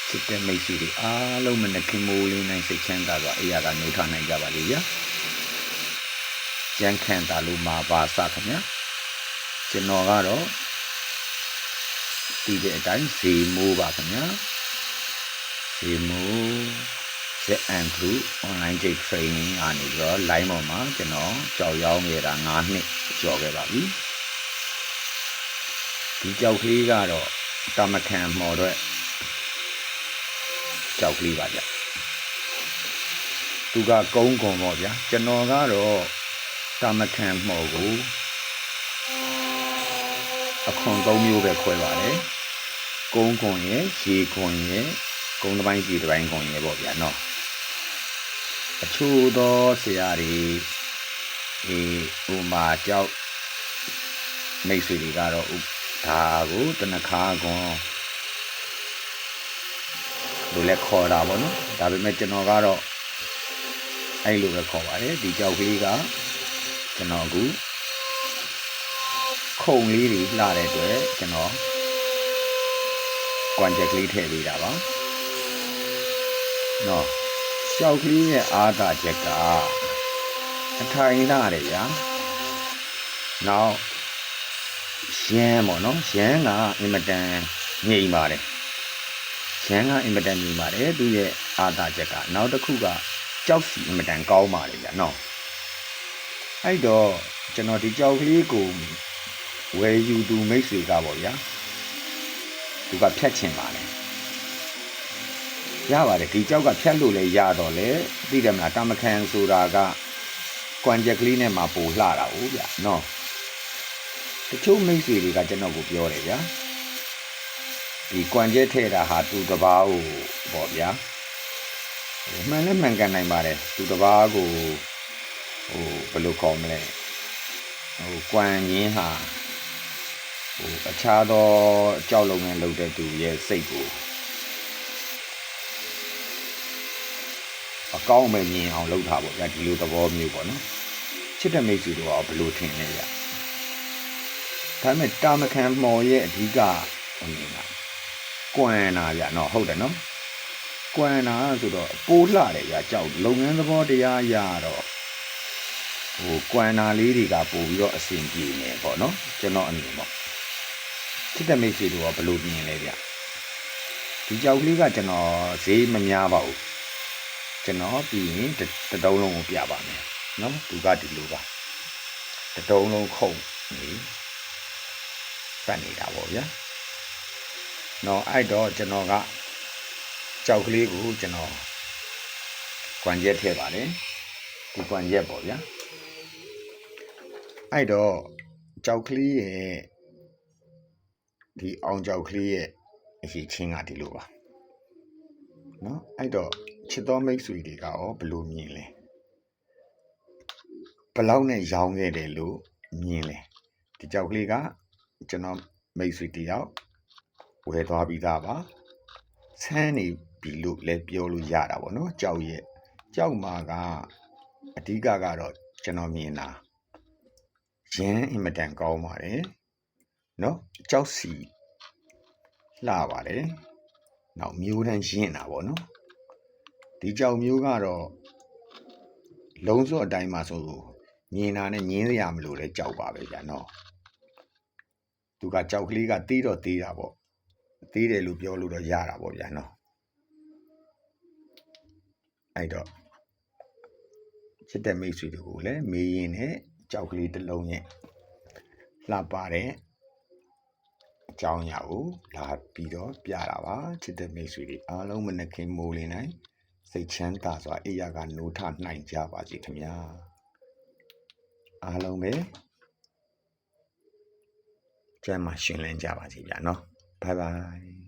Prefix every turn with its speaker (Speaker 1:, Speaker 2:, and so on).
Speaker 1: ချစ်တဲ့မိတ်ဆွေတွေအားလုံးမနခင်မိုးလေးနိုင်စိတ်ချမ်းသာစွာအေးရကနှုတ်ထနိုင်ကြပါလေဗျာကြမ်းခံတာလို့မှာပါစခင်ဗျာကျွန်တော်ကတော့ဒီတဲ့အတိုင်းဇေမိုးပါခင်ဗျာဇေမိုး ZN2 online gate training အနေပြီးတော့ line ပေါ်မှာကျွန်တော်ကြောက်ရောက်နေတာ9နှစ်ကျော်ခဲ့ပါပြီဒီကြောက်ကလေးကတော့တာမခံမော်တော့ကြောက်ကလေးပါဗျသူကကုန်းကွန်ပေါ့ဗျာကျွန်တော်ကတော့တာမခံမော်ကိုအခွန်3မျိုးပဲခွဲပါတယ်ကုန်းကွန်ရဲ့ရေကွန်ရဲ့ကုန်းတစ်ပိုင်းရေတစ်ပိုင်းကွန်ရဲ့ပေါ့ဗျာနော်အချို့သောဆရာတွေဟိုမှာကြောက်မိတ်ဆွေတွေကတော့ဒါကိုတနခါကွန်လို့လည်းခေါ်တာပေါ့နော်ဒါပေမဲ့ကျွန်တော်ကတော့အဲ့လိုပဲခေါ်ပါတယ်ဒီကြောက်ကလေးကကျွန်တော်အခုခုံလေးတွေလှတဲ့အတွက်ကျွန်တော်ကွန်ချက်ကလေးထည့်ပေးတာပါနော်ကြောက်ကလေးရဲ့အားသာချက်ကအထိုင်လာတယ်ဗျာနောက်ရမ်းပေါ့နော်ရမ်းကအင်မတန်ငြိမ်ပါတယ်ရမ်းကအင်မတန်ငြိမ်ပါတယ်သူရဲ့အားသာချက်ကနောက်တစ်ခုကကြောက်စီအင်မတန်ကောင်းပါတယ်ဗျာနော်အဲ့တော့ကျွန်တော်ဒီကြောက်ကလေးကိုဝယ်ယူသူမိတ်ဆွေကပေါ့ဗျာသူကဖြတ်ချင်ပါတယ်ရပါတယ်ဒီကြောက်ကဖြတ်လို့လည်းရတော့လေသိတယ်မလားတာမခံဆိုတာကကွန်ချက်ကလေးနဲ့မှပိုလှတာဟုတ်ဗျာနော်တချို့မိတ်ဆွေတွေကကျွန်တော်ကိုပြောတယ်ဗျာဒီကွန်ချက်ထည့်တာဟာသူတစ်ပါးကိုပေါ့ဗျာမှန်လည်းမှန်ကန်နိုင်ပါတယ်သူတစ်ပါးကိုဘယ်လိုခေါ်မလဲကွန်ရင်းဟာအခြားသောကြောက်လုံငန်းလုပ်တဲ့သူရဲ့စိတ်ကိုအကောင်းမဲ့မြင်အောင်လုပ်တာပေါ့ဗျာဒီလိုသဘောမျိုးပေါ့နော်ချစ်တဲ့မိတ်ဆွေတို့ကဘယ်လိုထင်လဲဗျာဒါပေမဲ့တာမခံမော်ရဲ့အဓိကကွမ်နာဗျာနော်ဟုတ်တယ်နော်ကွမ်နာဆိုတော့ပိုးလှတယ်ဗျာကြောက်လုပ်ငန်းသဘောတရားရတော့ကွမ်နာလေးတွေကပို့ပြီးတော့အဆင်ပြေနေပေါ့နော်ကျွန်တော်အမြင်ပေါ့ချစ်တဲ့မိတ်ဆွေတို့ကဘယ်လိုမြင်လဲဗျဒီကြောက်ကလေးကကျွန်တော်ဈေးမများပါဘူးကျွန်တော်ပြီးရင်တတုံးလုံးကိုပြပါမယ်နော်သူကဒီလိုပါတတုံးလုံးခုံနေပတ်နေတာပေါ့ဗျာနော်အဲ့တော့ကျွန်တော်ကကြောက်ကလေးကိုကျွန်တော်ကွန်ရက်ထည့်ပါတယ်ဒီကွန်ရက်ပေါ့ဗျာအဲ့တော့ကြောက်ကလေးရဲ့ဒီအောင်ကြောက်ကလေးရဲ့အရေးချင်းကဒီလိုပါနော်အဲ့တော့ချစ်တော်မိတ်ဆွေတွေကရောဘယ်လိုမြင်လဲဘယ်လောက်နဲ့ရောင်းခဲ့တယ်လို့မြင်လဲဒီကြောက်ကလေးကကျွန်တော်မိတ်ဆွေတယောက်ဝယ်သွားပြီးသားပါဆန်းနေပြီလို့လည်းပြောလို့ရတာပေါ့နော်ကြောက်မှာကအဓိကကတော့ကျွန်တော်မြင်တာရမ်းအင်မတန်ကောင်းပါတယ်နော်ကြောက်စီလှပါတယ်နောက်မျိုးတန်းရင့်တာပေါ့နော်ဒီကြောက်မျိုးကတော့လုံးစော့အတိုင်းမှာဆိုမြင်တာနဲ့ငင်းစရာမလိုလဲကြောက်ပါပဲဗျာနော်သူကကြောက်ကလေးကသေးတော့သေးတာပေါ့သေးတယ်လို့ပြောလို့တော့ရတာပေါ့ဗျာနော်အဲ့တော့ချစ်တဲ့မိတ်ဆွေတို့ကိုလည်းမေးရင်နဲ့ကြောက်ကလေးတစ်လုံးရဲ့လှပတဲ့အကြောင်းအရာကိုလာပြီးတော့ပြတာပါချစ်တဲ့မိတ်ဆွေတွေအားလုံးမနခင်မိုးလင်းနိုင်စိတ်ချမ်းသာစွာအေးရကနိုးထနိုင်ကြပါစေခင်ဗျာအားလုံးပဲကျမ်းမှာရှင်လန်းကြပါစေဗျာနော်ဘိုင်ဘိုင်